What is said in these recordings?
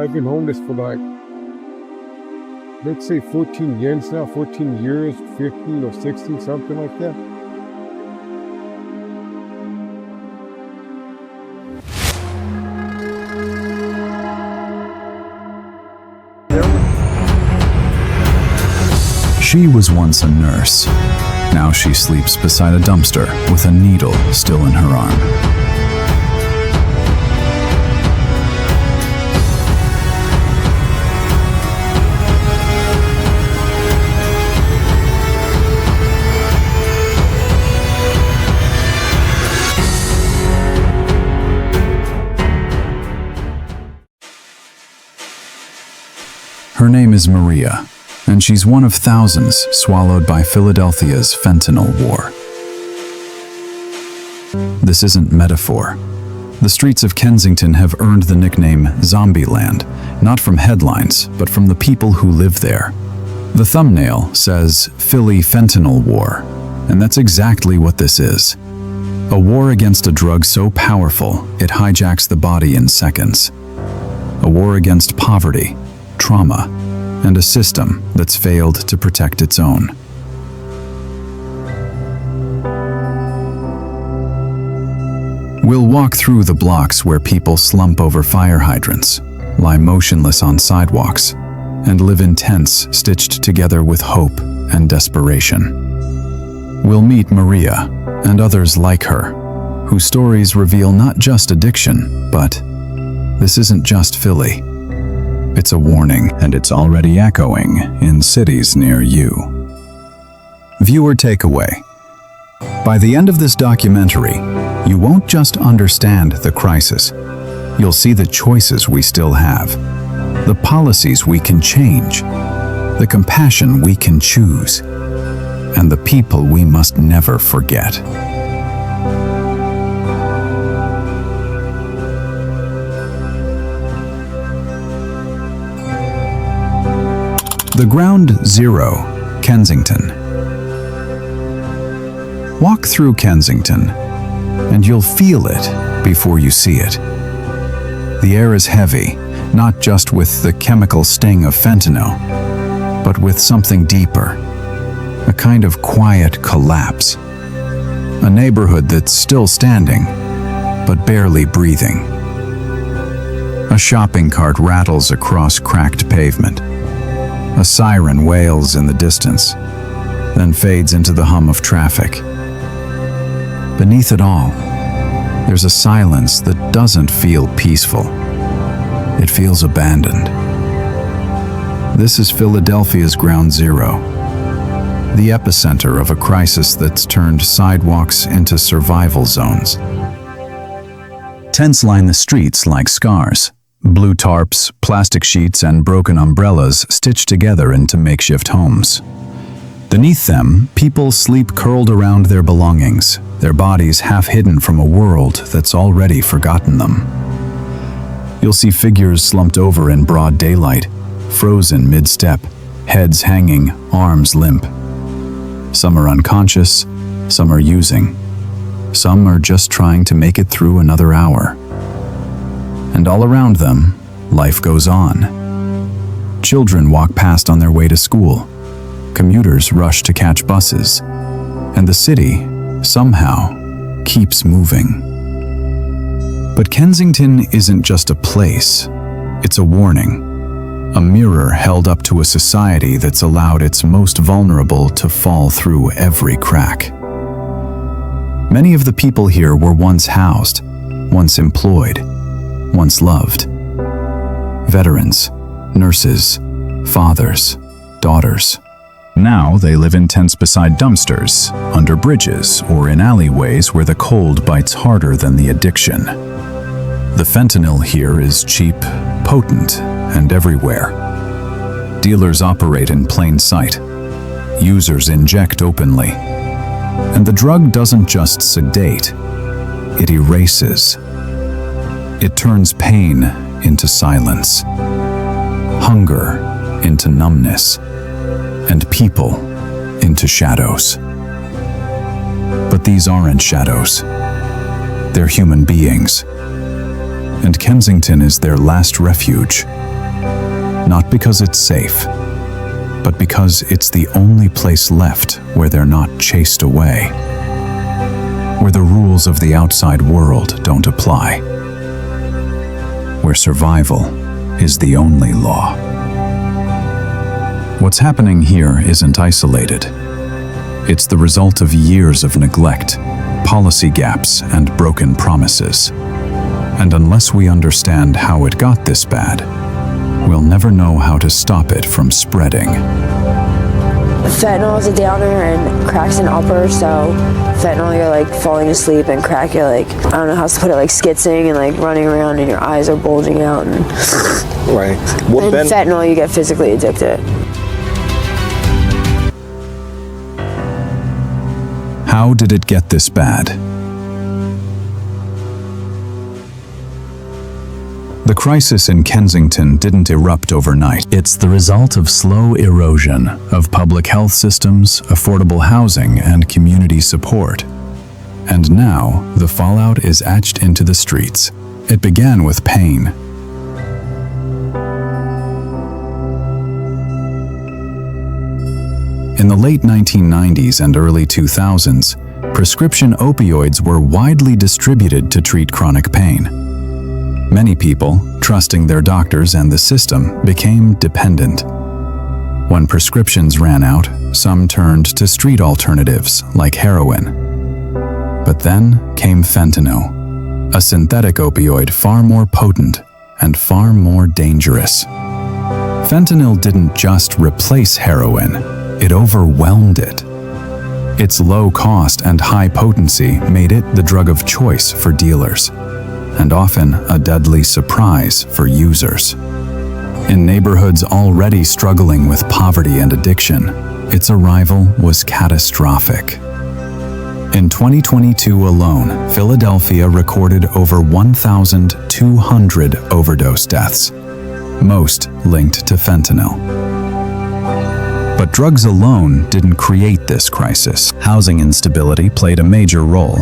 I've been homeless for like, let's say 14 years now, 14 years, 15 or 16, something like that. She was once a nurse. Now she sleeps beside a dumpster with a needle still in her arm. Her name is Maria, and she's one of thousands swallowed by Philadelphia's fentanyl war. This isn't metaphor. The streets of Kensington have earned the nickname Zombieland, not from headlines, but from the people who live there. The thumbnail says Philly Fentanyl War, and that's exactly what this is. A war against a drug so powerful it hijacks the body in seconds. A war against poverty, trauma, and a system that's failed to protect its own. We'll walk through the blocks where people slump over fire hydrants, lie motionless on sidewalks, and live in tents stitched together with hope and desperation. We'll meet Maria and others like her, whose stories reveal not just addiction, but this isn't just Philly. It's a warning, and it's already echoing in cities near you. Viewer takeaway. By the end of this documentary, you won't just understand the crisis. You'll see the choices we still have, the policies we can change, the compassion we can choose, and the people we must never forget. The Ground Zero, Kensington. Walk through Kensington, and you'll feel it before you see it. The air is heavy, not just with the chemical sting of fentanyl, but with something deeper, a kind of quiet collapse. A neighborhood that's still standing, but barely breathing. A shopping cart rattles across cracked pavement. A siren wails in the distance, then fades into the hum of traffic. Beneath it all, there's a silence that doesn't feel peaceful. It feels abandoned. This is Philadelphia's Ground Zero, the epicenter of a crisis that's turned sidewalks into survival zones. Tents line the streets like scars. Blue tarps, plastic sheets, and broken umbrellas stitched together into makeshift homes. Beneath them, people sleep curled around their belongings, their bodies half hidden from a world that's already forgotten them. You'll see figures slumped over in broad daylight, frozen mid-step, heads hanging, arms limp. Some are unconscious, some are using. Some are just trying to make it through another hour. And all around them, life goes on. Children walk past on their way to school. Commuters rush to catch buses. And the city, somehow, keeps moving. But Kensington isn't just a place. It's a warning. A mirror held up to a society that's allowed its most vulnerable to fall through every crack. Many of the people here were once housed, once employed, once loved. Veterans, nurses, fathers, daughters. Now they live in tents beside dumpsters, under bridges, or in alleyways where the cold bites harder than the addiction. The fentanyl here is cheap, potent, and everywhere. Dealers operate in plain sight. Users inject openly. And the drug doesn't just sedate, it erases. It turns pain into silence, hunger into numbness, and people into shadows. But these aren't shadows. They're human beings. And Kensington is their last refuge, not because it's safe, but because it's the only place left where they're not chased away, where the rules of the outside world don't apply, where survival is the only law. What's happening here isn't isolated. It's the result of years of neglect, policy gaps, and broken promises. And unless we understand how it got this bad, we'll never know how to stop it from spreading. Fentanyl is a downer and crack's an upper, so fentanyl you're like falling asleep, and crack you're like, I don't know how to put it, like skitzing and like running around and your eyes are bulging out. And right. And fentanyl you get physically addicted. How did it get this bad? The crisis in Kensington didn't erupt overnight. It's the result of slow erosion of public health systems, affordable housing, and community support. And now, the fallout is etched into the streets. It began with pain. In the late 1990s and early 2000s, prescription opioids were widely distributed to treat chronic pain. Many people, trusting their doctors and the system, became dependent. When prescriptions ran out, some turned to street alternatives like heroin. But then came fentanyl, a synthetic opioid far more potent and far more dangerous. Fentanyl didn't just replace heroin, it overwhelmed it. Its low cost and high potency made it the drug of choice for dealers, and often a deadly surprise for users. In neighborhoods already struggling with poverty and addiction, its arrival was catastrophic. In 2022 alone, Philadelphia recorded over 1,200 overdose deaths, most linked to fentanyl. But drugs alone didn't create this crisis. Housing instability played a major role.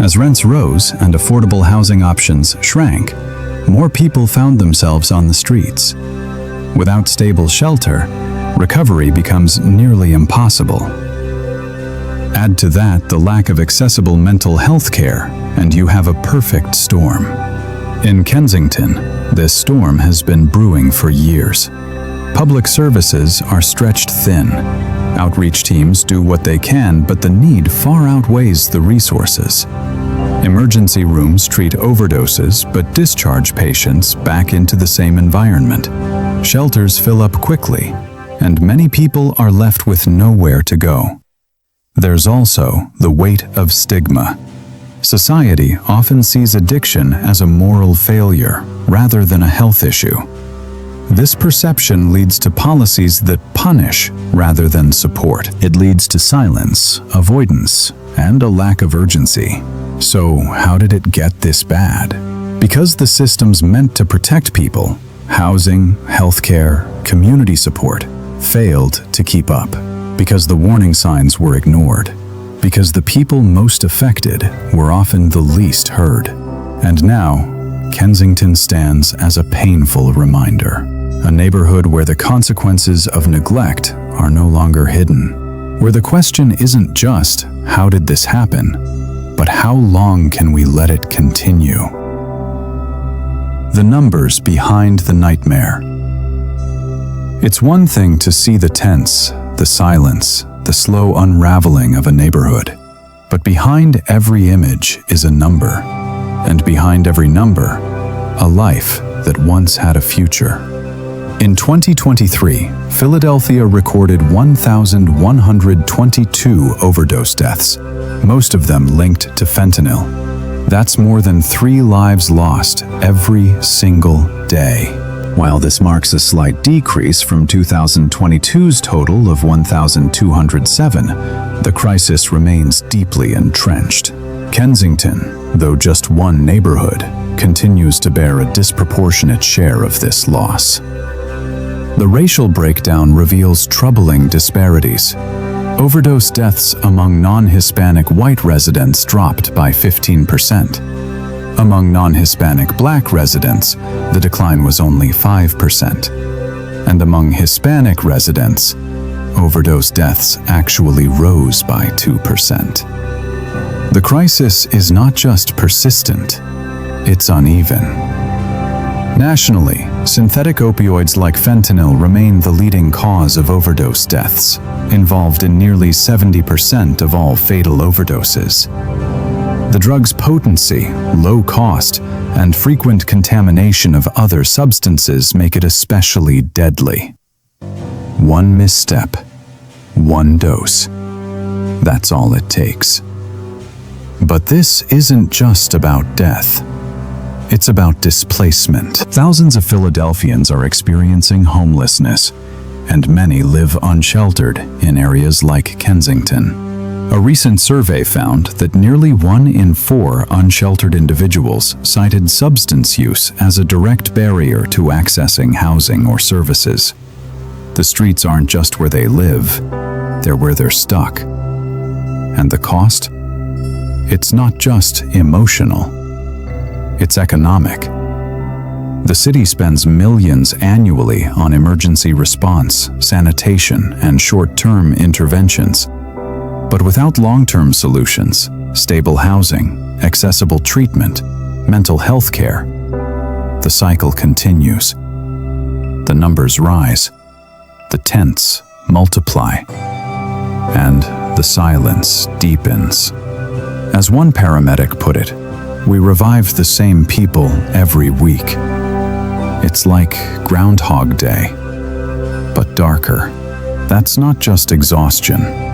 As rents rose and affordable housing options shrank, more people found themselves on the streets. Without stable shelter, recovery becomes nearly impossible. Add to that the lack of accessible mental health care, and you have a perfect storm. In Kensington, this storm has been brewing for years. Public services are stretched thin. Outreach teams do what they can, but the need far outweighs the resources. Emergency rooms treat overdoses, but discharge patients back into the same environment. Shelters fill up quickly, and many people are left with nowhere to go. There's also the weight of stigma. Society often sees addiction as a moral failure rather than a health issue. This perception leads to policies that punish rather than support. It leads to silence, avoidance, and a lack of urgency. So, how did it get this bad? Because the systems meant to protect people, housing, healthcare, community support, failed to keep up. Because the warning signs were ignored. Because the people most affected were often the least heard. And now, Kensington stands as a painful reminder. A neighborhood where the consequences of neglect are no longer hidden. Where the question isn't just, how did this happen? But how long can we let it continue? The numbers behind the nightmare. It's one thing to see the tense, the silence, the slow unraveling of a neighborhood. But behind every image is a number. And behind every number, a life that once had a future. In 2023, Philadelphia recorded 1,122 overdose deaths, most of them linked to fentanyl. That's more than 3 lives lost every single day. While this marks a slight decrease from 2022's total of 1,207, the crisis remains deeply entrenched. Kensington, though just one neighborhood, continues to bear a disproportionate share of this loss. The racial breakdown reveals troubling disparities. Overdose deaths among non-Hispanic white residents dropped by 15%. Among non-Hispanic Black residents, the decline was only 5%. And among Hispanic residents, overdose deaths actually rose by 2%. The crisis is not just persistent, it's uneven. Nationally, synthetic opioids like fentanyl remain the leading cause of overdose deaths, involved in nearly 70% of all fatal overdoses. The drug's potency, low cost, and frequent contamination of other substances make it especially deadly. One misstep, one dose. That's all it takes. But this isn't just about death. It's about displacement. Thousands of Philadelphians are experiencing homelessness, and many live unsheltered in areas like Kensington. A recent survey found that nearly 1 in 4 unsheltered individuals cited substance use as a direct barrier to accessing housing or services. The streets aren't just where they live, they're where they're stuck. And the cost? It's not just emotional, it's economic. The city spends millions annually on emergency response, sanitation, and short-term interventions. But without long-term solutions, stable housing, accessible treatment, mental health care, the cycle continues. The numbers rise, the tents multiply, and the silence deepens. As one paramedic put it, we revive the same people every week. It's like Groundhog Day, but darker. That's not just exhaustion.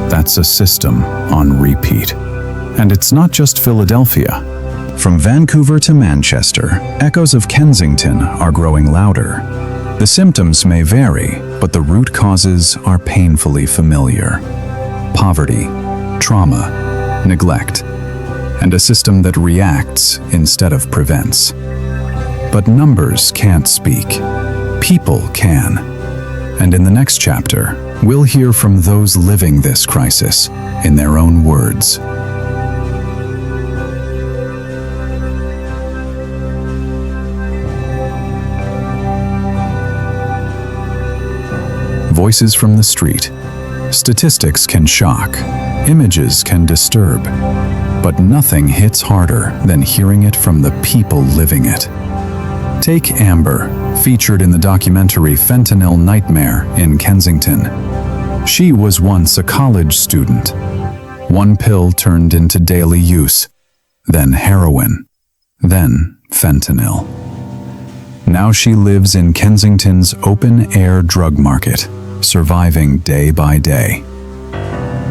That's a system on repeat. And it's not just Philadelphia. From Vancouver to Manchester, echoes of Kensington are growing louder. The symptoms may vary, but the root causes are painfully familiar. Poverty, trauma, neglect, and a system that reacts instead of prevents. But numbers can't speak. People can. And in the next chapter, we'll hear from those living this crisis in their own words. Voices from the street. Statistics can shock, images can disturb, but nothing hits harder than hearing it from the people living it. Take Amber, featured in the documentary Fentanyl Nightmare in Kensington. She was once a college student. One pill turned into daily use, then heroin, then fentanyl. Now she lives in Kensington's open-air drug market, surviving day by day.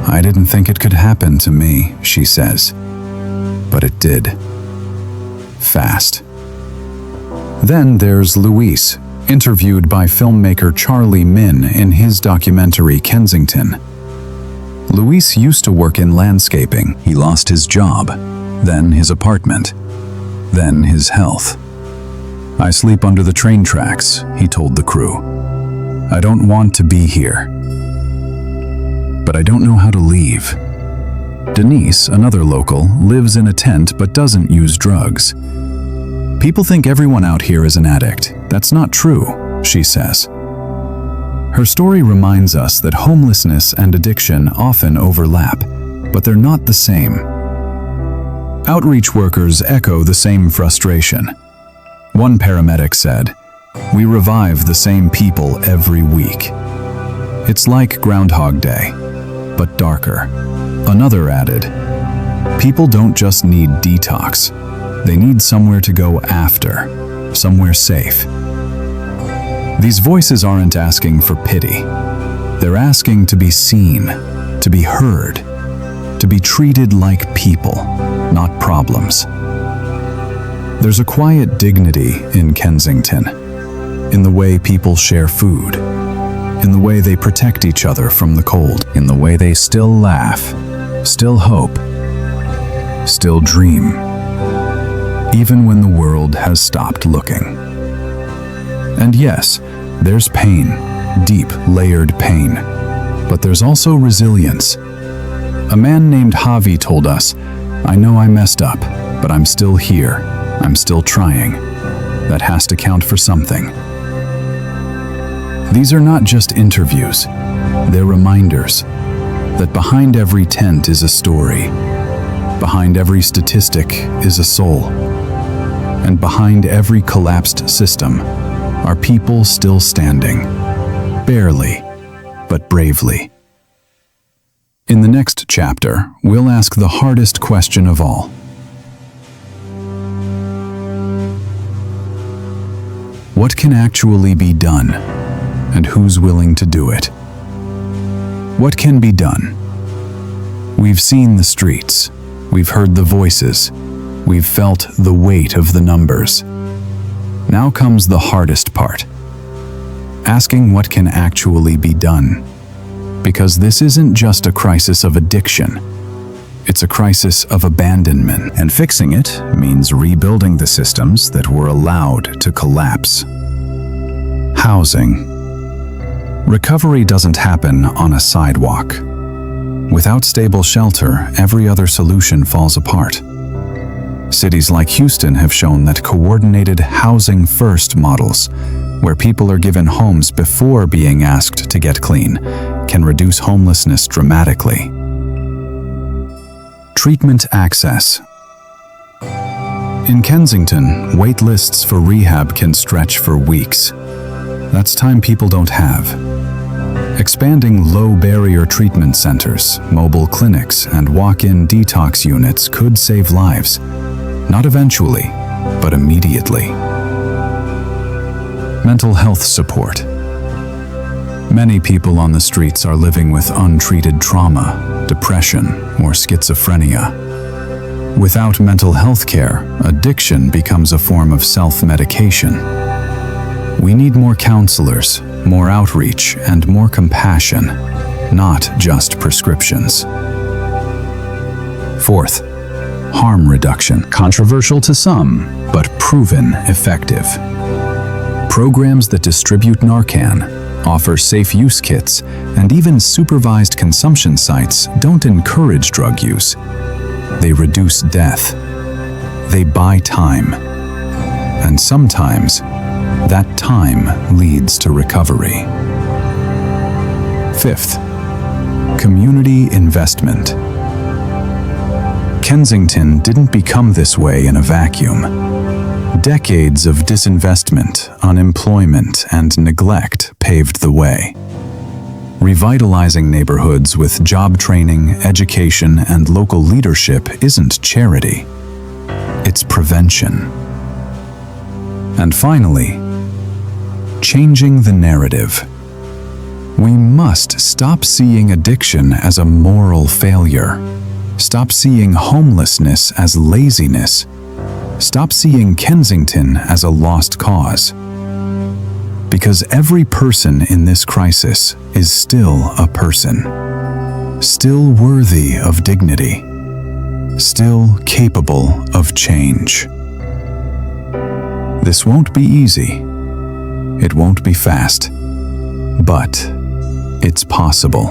I didn't think it could happen to me, she says, but it did. Fast. Then there's Luis, interviewed by filmmaker Charlie Min in his documentary Kensington. Luis used to work in landscaping. He lost his job, then his apartment, then his health. I sleep under the train tracks, he told the crew. I don't want to be here, but I don't know how to leave. Denise, another local, lives in a tent but doesn't use drugs. People think everyone out here is an addict. That's not true, she says. Her story reminds us that homelessness and addiction often overlap, but they're not the same. Outreach workers echo the same frustration. One paramedic said, "We revive the same people every week. It's like Groundhog Day, but darker." Another added, "People don't just need detox. They need somewhere to go after, somewhere safe." These voices aren't asking for pity. They're asking to be seen, to be heard, to be treated like people, not problems. There's a quiet dignity in Kensington, in the way people share food, in the way they protect each other from the cold, in the way they still laugh, still hope, still dream, even when the world has stopped looking. And yes, there's pain, deep, layered pain, but there's also resilience. A man named Javi told us, "I know I messed up, but I'm still here. I'm still trying." That has to count for something. These are not just interviews, they're reminders that behind every tent is a story, behind every statistic is a soul, and behind every collapsed system are people still standing, barely, but bravely. In the next chapter, we'll ask the hardest question of all. What can actually be done, and who's willing to do it? What can be done? We've seen the streets, we've heard the voices, we've felt the weight of the numbers. Now comes the hardest part, asking what can actually be done. Because this isn't just a crisis of addiction, it's a crisis of abandonment. And fixing it means rebuilding the systems that were allowed to collapse. Housing. Recovery doesn't happen on a sidewalk. Without stable shelter, every other solution falls apart. Cities like Houston have shown that coordinated housing-first models, where people are given homes before being asked to get clean, can reduce homelessness dramatically. Treatment access. In Kensington, wait lists for rehab can stretch for weeks. That's time people don't have. Expanding low-barrier treatment centers, mobile clinics, and walk-in detox units could save lives. Not eventually, but immediately. Mental health support. Many people on the streets are living with untreated trauma, depression, or schizophrenia. Without mental health care, addiction becomes a form of self-medication. We need more counselors, more outreach, and more compassion, not just prescriptions. Fourth, harm reduction. Controversial to some, but proven effective. Programs that distribute Narcan, offer safe use kits, and even supervised consumption sites don't encourage drug use. They reduce death. They buy time. And sometimes, that time leads to recovery. Fifth, community investment. Kensington didn't become this way in a vacuum. Decades of disinvestment, unemployment, and neglect paved the way. Revitalizing neighborhoods with job training, education, and local leadership isn't charity. It's prevention. And finally, changing the narrative. We must stop seeing addiction as a moral failure. Stop seeing homelessness as laziness. Stop seeing Kensington as a lost cause. Because every person in this crisis is still a person, still worthy of dignity, still capable of change. This won't be easy. It won't be fast. But it's possible.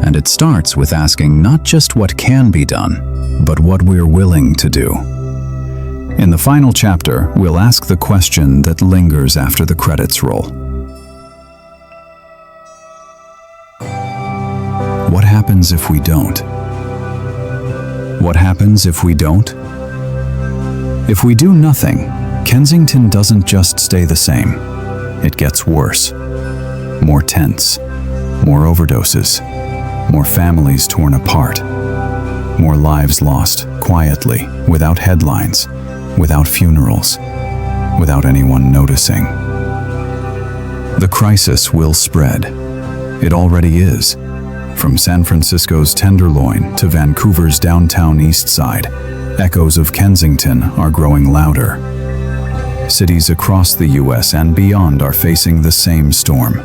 And it starts with asking not just what can be done, but what we're willing to do. In the final chapter, we'll ask the question that lingers after the credits roll. What happens if we don't? What happens if we don't? If we do nothing, Kensington doesn't just stay the same. It gets worse. More tense, more overdoses, more families torn apart, more lives lost quietly, without headlines, without funerals, without anyone noticing. The crisis will spread. It already is. From San Francisco's Tenderloin to Vancouver's downtown east side, echoes of Kensington are growing louder. Cities across the US and beyond are facing the same storm.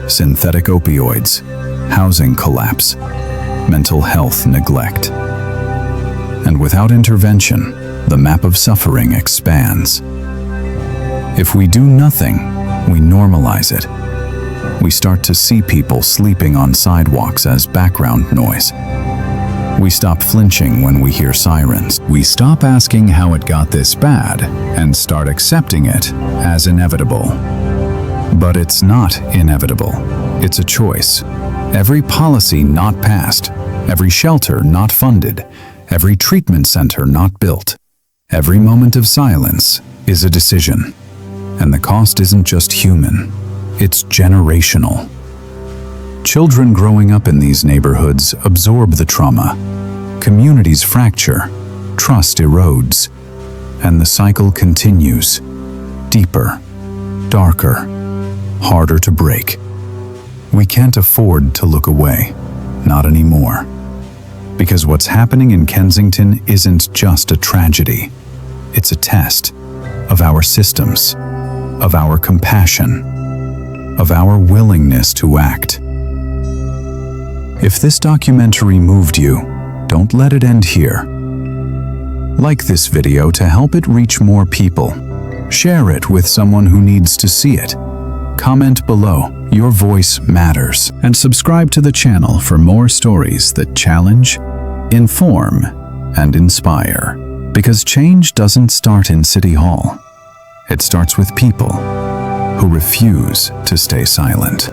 Synthetic opioids, housing collapse, mental health neglect. And without intervention, the map of suffering expands. If we do nothing, we normalize it. We start to see people sleeping on sidewalks as background noise. We stop flinching when we hear sirens. We stop asking how it got this bad and start accepting it as inevitable. But it's not inevitable. It's a choice. Every policy not passed, every shelter not funded, every treatment center not built, every moment of silence is a decision. And the cost isn't just human, it's generational. Children growing up in these neighborhoods absorb the trauma. Communities fracture, trust erodes, and the cycle continues. Deeper, darker, harder to break. We can't afford to look away, not anymore. Because what's happening in Kensington isn't just a tragedy. It's a test of our systems, of our compassion, of our willingness to act. If this documentary moved you, don't let it end here. Like this video to help it reach more people. Share it with someone who needs to see it. Comment below, your voice matters. And subscribe to the channel for more stories that challenge, inform, and inspire. Because change doesn't start in City Hall. It starts with people who refuse to stay silent.